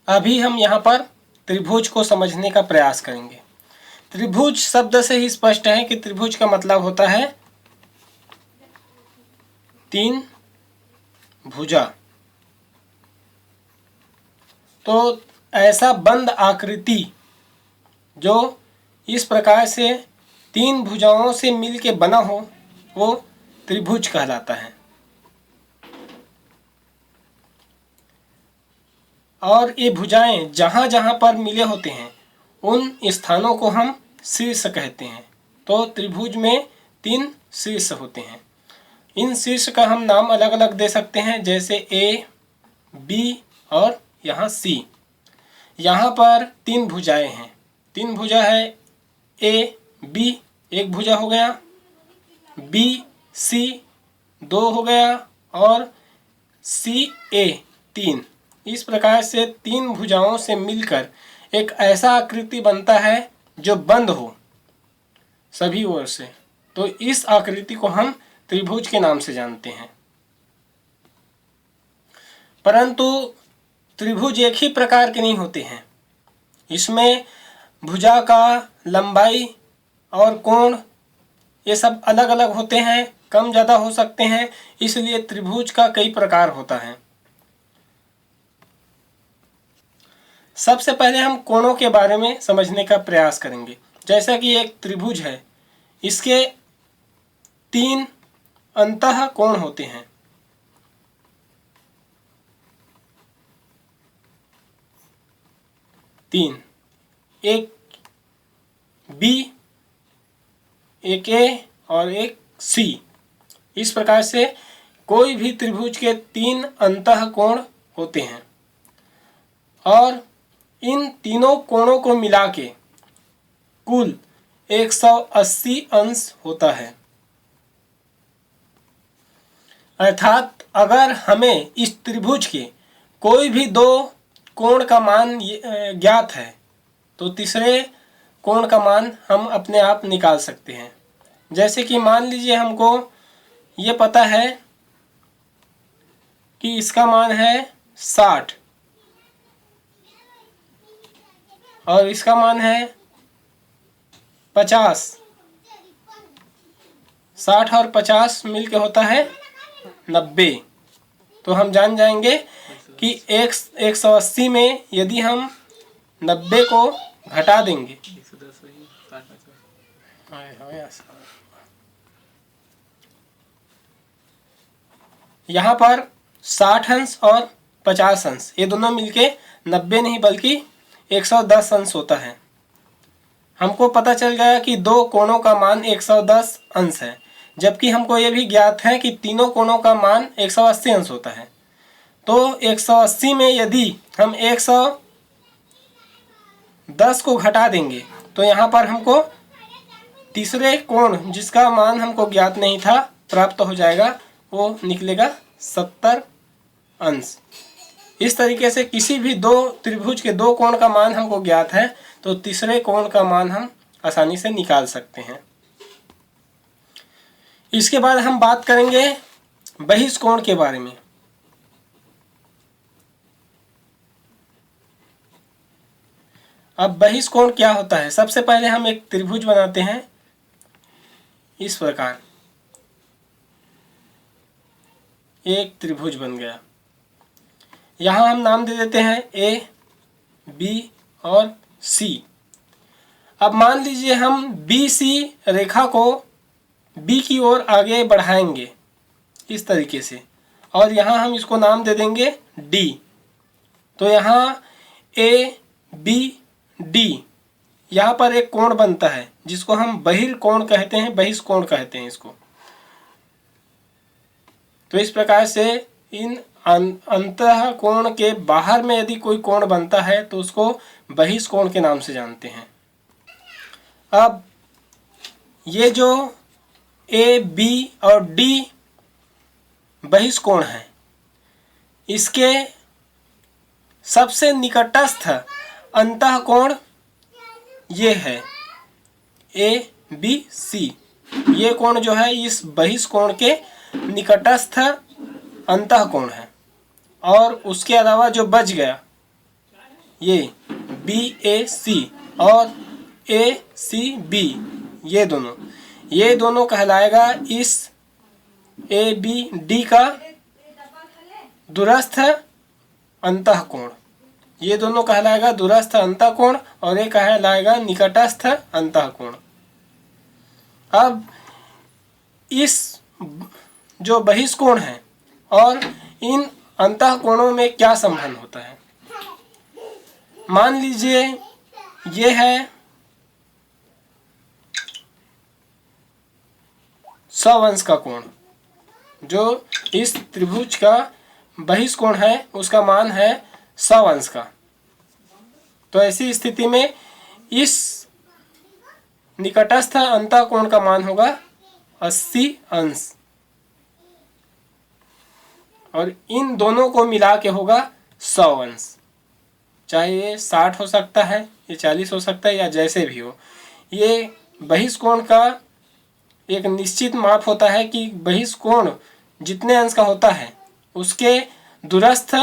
अभी हम यहाँ पर त्रिभुज को समझने का प्रयास करेंगे। त्रिभुज शब्द से ही स्पष्ट है कि त्रिभुज का मतलब होता है तीन भुजा। तो ऐसा बंद आकृति जो इस प्रकार से तीन भुजाओं से मिलके बना हो वो त्रिभुज कहलाता है। और ये भुजाएं जहाँ जहाँ पर मिले होते हैं उन स्थानों को हम शीर्ष कहते हैं। तो त्रिभुज में तीन शीर्ष होते हैं। इन शीर्ष का हम नाम अलग अलग दे सकते हैं, जैसे ए, बी और यहाँ सी। यहाँ पर तीन भुजाएं हैं। तीन भुजा है ए बी एक भुजा हो गया, बी सी दो हो गया और सी ए तीन। इस प्रकार से तीन भुजाओं से मिलकर एक ऐसा आकृति बनता है जो बंद हो सभी ओर से। तो इस आकृति को हम त्रिभुज के नाम से जानते हैं। परंतु त्रिभुज एक ही प्रकार के नहीं होते हैं। इसमें भुजा का लंबाई और कोण ये सब अलग अलग होते हैं, कम ज़्यादा हो सकते हैं। इसलिए त्रिभुज का कई प्रकार होता है। सबसे पहले हम कोणों के बारे में समझने का प्रयास करेंगे। जैसा कि एक त्रिभुज है, इसके तीन अंतः कोण होते हैं। तीन, एक बी, एक ए और एक सी। इस प्रकार से कोई भी त्रिभुज के तीन अंतः कोण होते हैं और इन तीनों कोणों को मिला के कुल 180 अंश होता है। अर्थात अगर हमें इस त्रिभुज के कोई भी दो कोण का मान ज्ञात है तो तीसरे कोण का मान हम अपने आप निकाल सकते हैं। जैसे कि मान लीजिए हमको ये पता है कि इसका मान है 60 और इसका मान है 50। 60 और 50 मिलके होता है 90। तो हम जान जाएंगे कि 180 में यदि हम 90 को घटा देंगे यहाँ पर 60 अंश और 50 अंश ये दोनों मिलके 90 नहीं बल्कि 110 अंश होता है। हमको पता चल गया कि दो कोणों का मान 110 अंश है, जबकि हमको ये भी ज्ञात है कि तीनों कोणों का मान 180 अंश होता है। तो 180 में यदि हम 110 को घटा देंगे तो यहाँ पर हमको तीसरे कोण जिसका मान हमको ज्ञात नहीं था प्राप्त हो जाएगा, वो निकलेगा 70 अंश। इस तरीके से किसी भी दो त्रिभुज के दो कोण का मान हमको ज्ञात है तो तीसरे कोण का मान हम आसानी से निकाल सकते हैं। इसके बाद हम बात करेंगे बहिष्कोण के बारे में। अब बहिष्कोण क्या होता है? सबसे पहले हम एक त्रिभुज बनाते हैं इस प्रकार। एक त्रिभुज बन गया। यहाँ हम नाम दे देते हैं ए, बी और सी। अब मान लीजिए हम बी सी रेखा को बी की ओर आगे बढ़ाएंगे इस तरीके से और यहाँ हम इसको नाम दे देंगे डी। तो यहाँ ए बी डी यहाँ पर एक कोण बनता है जिसको हम बहिर्कोण कहते हैं, बहिष्कोण कहते हैं इसको। तो इस प्रकार से इन अंतः कोण के बाहर में यदि कोई कोण बनता है तो उसको बहिष्कोण के नाम से जानते हैं। अब ये जो ए बी और डी बहिष्कोण है, इसके सबसे निकटस्थ अंतः कोण ये है ए बी सी। ये कोण जो है इस बहिष्कोण के निकटस्थ अंतः कोण है और उसके अलावा जो बच गया ये BAC और ACB ये दोनों कहलाएगा इस ABD का दूरस्थ अंतःकोण। ये दोनों कहलाएगा दूरस्थ अंतःकोण और ये कहलाएगा निकटस्थ अंतःकोण। अब इस जो बहिष्कोण है और इन अंतःकोणों में क्या संबंध होता है, मान लीजिए ये है 100 अंश का कोण, जो इस त्रिभुज का बहिष्कोण है उसका मान है 100 अंश का। तो ऐसी स्थिति में इस निकटस्थ अंतःकोण का मान होगा 80 अंश और इन दोनों को मिला के होगा 100 अंश। चाहे ये 60 हो सकता है, ये 40 हो सकता है या जैसे भी हो। ये बहिष्कोण का एक निश्चित माप होता है कि बहिष्कोण जितने अंश का होता है उसके दूरस्थ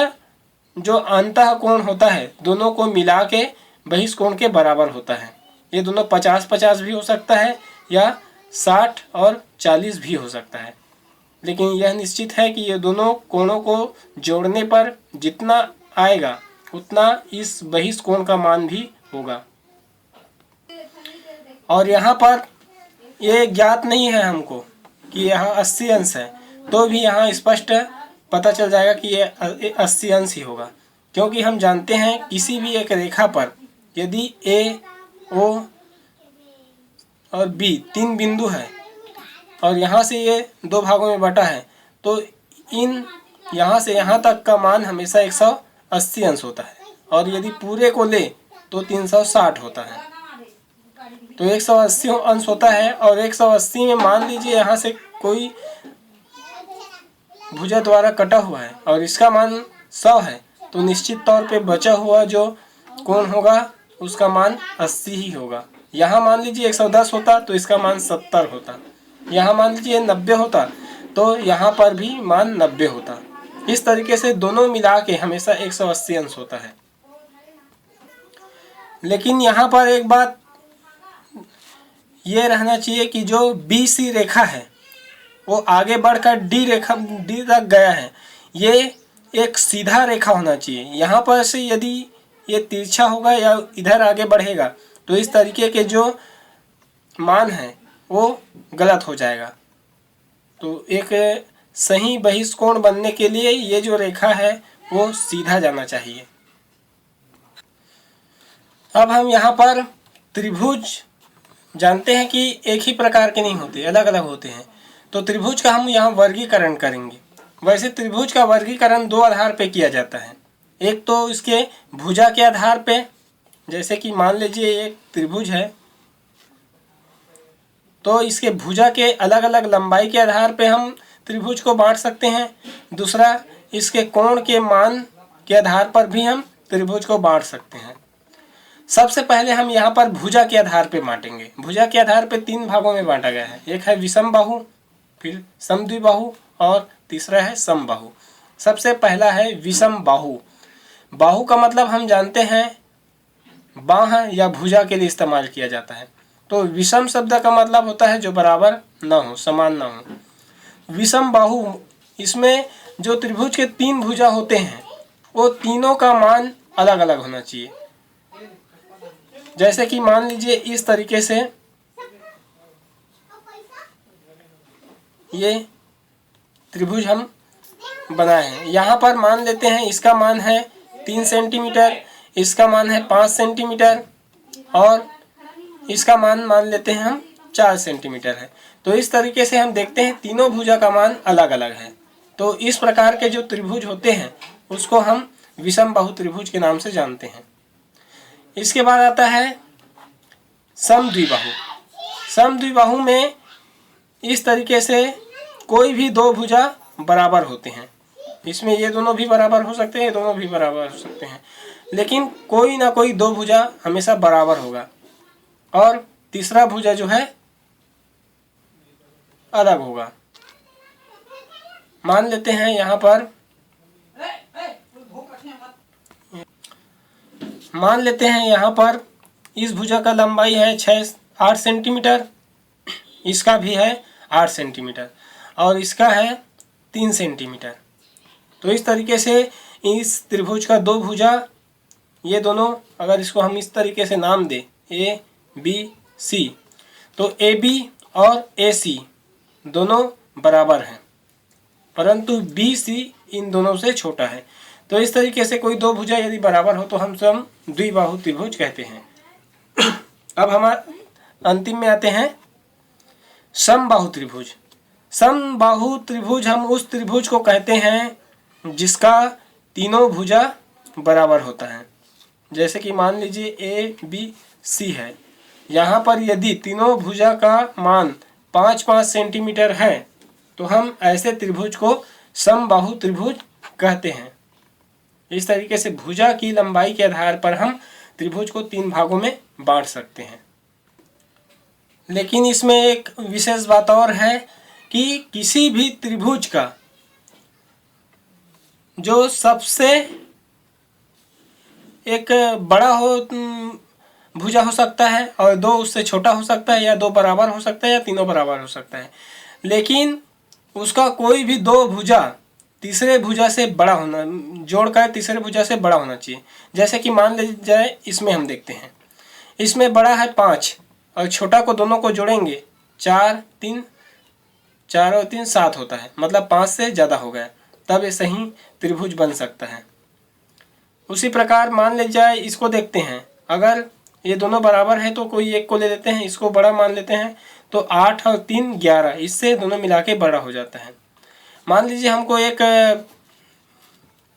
जो अंतःकोण होता है दोनों को मिला के बहिष्कोण के बराबर होता है। ये दोनों 50-50 भी हो सकता है या 60 और 40 भी हो सकता है, लेकिन यह निश्चित है कि ये दोनों कोणों को जोड़ने पर जितना आएगा उतना इस बहिष्कोण का मान भी होगा। और यहाँ पर ये ज्ञात नहीं है हमको कि यहाँ 80 अंश है, तो भी यहाँ स्पष्ट पता चल जाएगा कि ये 80 अंश ही होगा, क्योंकि हम जानते हैं किसी भी एक रेखा पर यदि A, O और B 3 बिंदु है और यहाँ से ये 2 भागों में बटा है, तो इन यहाँ से यहाँ तक का मान हमेशा 180 अंश होता है और यदि पूरे को ले तो 360 होता है। तो 180 अंश होता है और 180 में मान लीजिए यहाँ से कोई भुजा द्वारा कटा हुआ है और इसका मान 100 है, तो निश्चित तौर पे बचा हुआ जो कोण होगा उसका मान 80 ही होगा। यहाँ मान लीजिए 110 होता तो इसका मान 70 होता, यहाँ मान लीजिए 90 होता तो यहाँ पर भी मान 90 होता। इस तरीके से दोनों मिला के हमेशा 180 अंश होता है। लेकिन यहाँ पर एक बात ये रहना चाहिए कि जो BC रेखा है वो आगे बढ़कर D तक गया है, ये एक सीधा रेखा होना चाहिए। यहाँ पर से यदि ये तिरछा होगा या इधर आगे बढ़ेगा तो इस तरीके के जो मान है वो गलत हो जाएगा। तो एक सही बहिष्कोण बनने के लिए ये जो रेखा है वो सीधा जाना चाहिए। अब हम यहाँ पर त्रिभुज जानते हैं कि एक ही प्रकार के नहीं होते, अलग अलग होते हैं। तो त्रिभुज का हम यहाँ वर्गीकरण करेंगे। वैसे त्रिभुज का वर्गीकरण 2 आधार पे किया जाता है। एक तो इसके भुजा के आधार पे, जैसे कि मान लीजिए एक त्रिभुज है तो इसके भुजा के अलग अलग लंबाई के आधार पे हम त्रिभुज को बांट सकते हैं। दूसरा, इसके कोण के मान के आधार पर भी हम त्रिभुज को बांट सकते हैं। सबसे पहले हम यहाँ पर भुजा के आधार पे बांटेंगे। भुजा के आधार पे 3 भागों में बांटा गया है। एक है विषम बाहु, फिर समद्विबाहु और तीसरा है समबाहु। सबसे पहला है विषम बाहु। बाहु का मतलब हम जानते हैं बाह या भुजा के लिए इस्तेमाल किया जाता है। तो विषम शब्द का मतलब होता है जो बराबर ना हो, समान ना हो। विषम बाहु, इसमें जो त्रिभुज के 3 भुजा होते हैं वो तीनों का मान अलग अलग होना चाहिए। जैसे कि मान लीजिए इस तरीके से ये त्रिभुज हम बनाए हैं। यहाँ पर मान लेते हैं इसका मान है 3 सेंटीमीटर, इसका मान है 5 सेंटीमीटर और इसका मान लेते हैं हम 4 सेंटीमीटर है। तो इस तरीके से हम देखते हैं तीनों भुजा का मान अलग अलग है। तो इस प्रकार के जो त्रिभुज होते हैं उसको हम विषम बाहु त्रिभुज के नाम से जानते हैं। इसके बाद आता है समद्विबाहु। समद्विबाहु में इस तरीके से कोई भी 2 भुजा बराबर होते हैं। इसमें ये दोनों भी बराबर हो सकते हैं, ये दोनों भी बराबर हो सकते हैं, लेकिन कोई ना कोई 2 भुजा हमेशा बराबर होगा और तीसरा भुजा जो है अलग होगा। मान लेते हैं यहाँ पर मान लेते हैं यहाँ पर इस भुजा का लंबाई है 8 सेंटीमीटर, इसका भी है 8 सेंटीमीटर और इसका है 3 सेंटीमीटर। तो इस तरीके से इस त्रिभुज का दो भुजा, ये दोनों अगर इसको हम इस तरीके से नाम दें ए बी सी, तो ए बी और ए सी दोनों बराबर हैं, परंतु बी सी इन दोनों से छोटा है। तो इस तरीके से कोई दो भुजा यदि बराबर हो तो हम द्विबाहु त्रिभुज कहते हैं। अब हम अंतिम में आते हैं समबाहु त्रिभुज। समबाहु त्रिभुज हम उस त्रिभुज को कहते हैं जिसका तीनों भुजा बराबर होता है। जैसे कि मान लीजिए ए बी सी है, यहाँ पर यदि तीनों भुजा का मान 5-5 सेंटीमीटर है तो हम ऐसे त्रिभुज को समबाहु त्रिभुज कहते हैं। इस तरीके से भुजा की लंबाई के आधार पर हम त्रिभुज को 3 भागों में बांट सकते हैं। लेकिन इसमें एक विशेष बात और है कि किसी भी त्रिभुज का जो सबसे एक बड़ा भुजा हो सकता है और दो उससे छोटा हो सकता है, या दो बराबर हो सकता है, या तीनों बराबर हो सकता है, लेकिन उसका कोई भी दो भुजा तीसरे भुजा से बड़ा होना, जोड़कर तीसरे भुजा से बड़ा होना चाहिए। जैसे कि मान लीजिए जाए, इसमें हम देखते हैं, इसमें बड़ा है 5 और छोटा को दोनों को जोड़ेंगे 4 और 3 7 होता है, मतलब 5 से ज़्यादा हो गया, तब ये सही त्रिभुज बन सकता है। उसी प्रकार मान लीजिए जाए, इसको देखते हैं, अगर ये दोनों बराबर है तो कोई एक को ले लेते हैं, इसको बड़ा मान लेते हैं, तो 8 और 3 11, इससे दोनों मिला के बड़ा हो जाता है। मान लीजिए हमको एक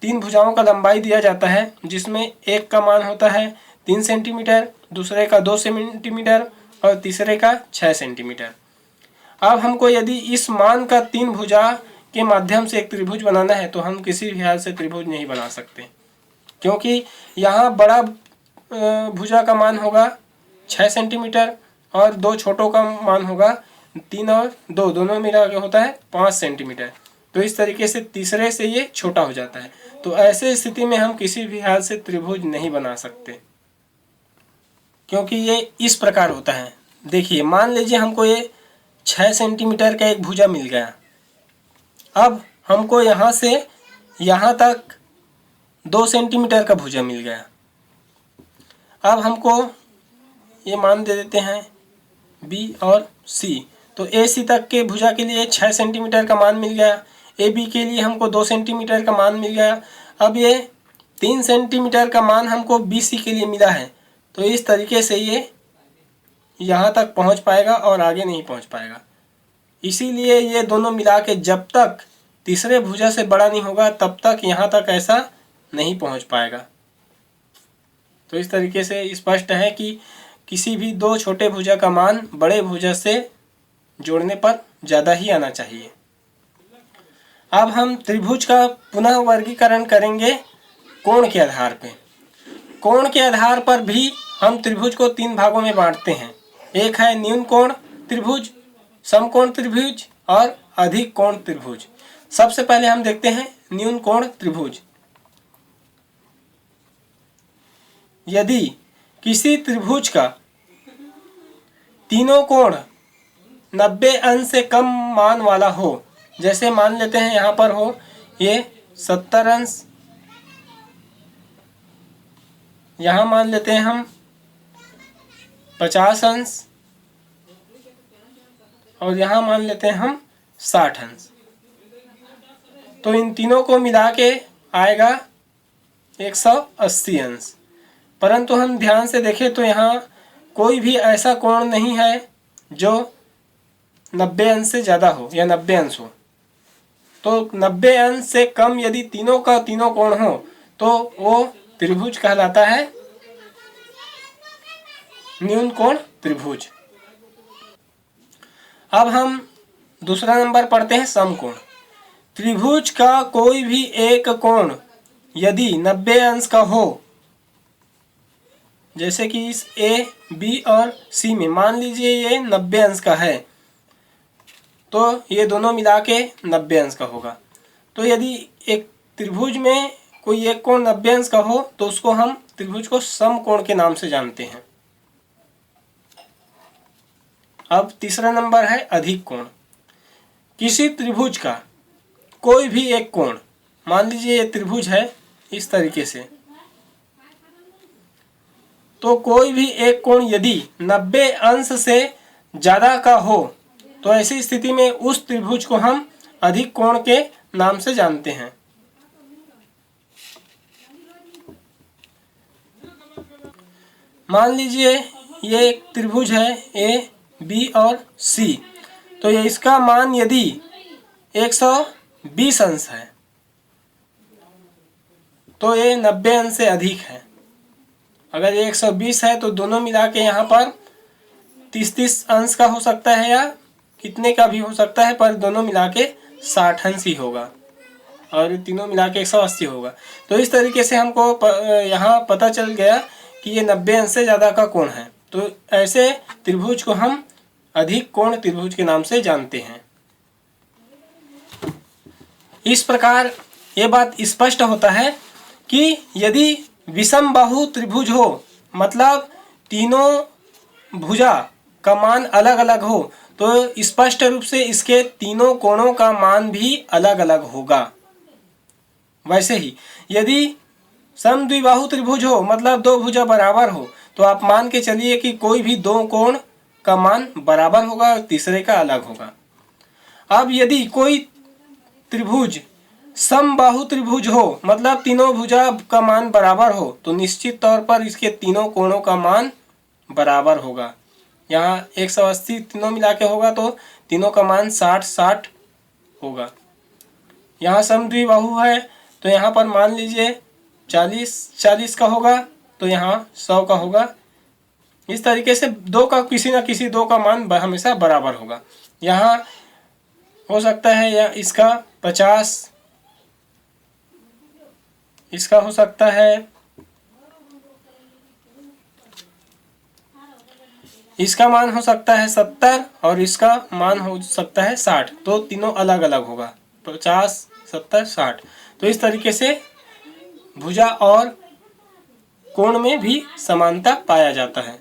3 भुजाओं का लंबाई दिया जाता है, जिसमें एक का मान होता है 3 सेंटीमीटर, दूसरे का 2 सेंटीमीटर और तीसरे का 6 सेंटीमीटर। अब हमको यदि इस मान का 3 भुजा के माध्यम से एक त्रिभुज बनाना है तो हम किसी भी हाल से त्रिभुज नहीं बना सकते, क्योंकि यहाँ बड़ा भुजा का मान होगा 6 सेंटीमीटर और दो छोटों का मान होगा 3 और 2 दोनों मिला के होता है 5 सेंटीमीटर। तो इस तरीके से तीसरे से ये छोटा हो जाता है। तो ऐसे स्थिति में हम किसी भी हाल से त्रिभुज नहीं बना सकते, क्योंकि ये इस प्रकार होता है। देखिए, मान लीजिए हमको ये 6 सेंटीमीटर का एक भुजा मिल गया। अब हमको यहाँ से यहाँ तक 2 सेंटीमीटर का भुजा मिल गया। अब हमको ये मान दे देते हैं बी और सी, तो ए सी तक के भुजा के लिए 6 सेंटीमीटर का मान मिल गया, ए बी के लिए हमको 2 सेंटीमीटर का मान मिल गया। अब ये 3 सेंटीमीटर का मान हमको बी सी के लिए मिला है, तो इस तरीके से ये यहाँ तक पहुँच पाएगा और आगे नहीं पहुँच पाएगा। इसीलिए ये दोनों मिला के जब तक तीसरे भुजा से बड़ा नहीं होगा तब तक यहाँ तक ऐसा नहीं पहुँच पाएगा। तो इस तरीके से स्पष्ट है कि किसी भी दो छोटे भुजा का मान बड़े भुजा से जोड़ने पर ज़्यादा ही आना चाहिए। अब हम त्रिभुज का पुनः वर्गीकरण करेंगे कोण के आधार पे। कोण के आधार पर भी हम त्रिभुज को 3 भागों में बांटते हैं। एक है न्यून कोण त्रिभुज, समकोण त्रिभुज और अधिक कोण त्रिभुज। सबसे पहले हम देखते हैं न्यून कोण त्रिभुज। यदि किसी त्रिभुज का तीनों कोण 90 अंश से कम मान वाला हो, जैसे मान लेते हैं यहाँ पर हो ये 70 अंश, यहाँ मान लेते हैं हम 50 अंश और यहाँ मान लेते हैं हम 60 अंश, तो इन तीनों को मिला के आएगा 180 अंश। परंतु हम ध्यान से देखें तो यहाँ कोई भी ऐसा कोण नहीं है जो 90 अंश से ज़्यादा हो या 90 अंश हो। तो 90 अंश से कम यदि तीनों का तीनों कोण हो तो वो त्रिभुज कहलाता है न्यून कोण त्रिभुज। अब हम दूसरा नंबर पढ़ते हैं समकोण। त्रिभुज का कोई भी एक कोण यदि 90 अंश का हो, जैसे कि इस ए बी और सी में मान लीजिए ये 90 अंश का है, तो ये दोनों मिला के 90 अंश का होगा। तो यदि एक त्रिभुज में कोई एक कोण 90 अंश का हो तो उसको हम त्रिभुज को समकोण के नाम से जानते हैं। अब तीसरा नंबर है अधिक कोण। किसी त्रिभुज का कोई भी एक कोण, मान लीजिए ये त्रिभुज है इस तरीके से, तो कोई भी एक कोण यदि 90 अंश से ज़्यादा का हो तो ऐसी स्थिति में उस त्रिभुज को हम अधिक कोण के नाम से जानते हैं। मान लीजिए ये एक त्रिभुज है ए, बी और सी, तो ये इसका मान यदि 120 अंश है तो ये 90 अंश से अधिक है। अगर ये 120 है तो दोनों मिला के यहाँ पर 30 अंश का हो सकता है या कितने का भी हो सकता है, पर दोनों मिला के 60 अंश ही होगा और तीनों मिला के 180 होगा। तो इस तरीके से हमको यहाँ पता चल गया कि ये 90 अंश से ज़्यादा का कोण है, तो ऐसे त्रिभुज को हम अधिक कोण त्रिभुज के नाम से जानते हैं। इस प्रकार ये बात स्पष्ट होता है कि यदि विषम बाहु त्रिभुज हो, मतलब तीनों भुजा का मान अलग अलग हो, तो स्पष्ट रूप से इसके तीनों कोणों का मान भी अलग अलग होगा। वैसे ही यदि समद्विबाहु त्रिभुज हो, मतलब दो भुजा बराबर हो, तो आप मान के चलिए कि कोई भी दो कोण का मान बराबर होगा और तीसरे का अलग होगा। अब यदि कोई त्रिभुज समबाहु त्रिभुज हो, मतलब तीनों भुजा का मान बराबर हो, तो निश्चित तौर पर इसके तीनों कोणों का मान बराबर होगा। यहाँ 180 तीनों मिला के होगा तो तीनों का मान 60-60 होगा। यहाँ समद्विबाहु है तो यहाँ पर मान लीजिए 40-40 का होगा, तो यहाँ 100 का होगा। इस तरीके से दो का किसी न किसी दो का मान हमेशा बराबर होगा। यहाँ हो सकता है या इसका 50, इसका हो सकता है, इसका मान हो सकता है 70 और इसका मान हो सकता है 60, तो तीनों अलग अलग होगा 50, 70, 60। तो इस तरीके से भुजा और कोण में भी समानता पाया जाता है।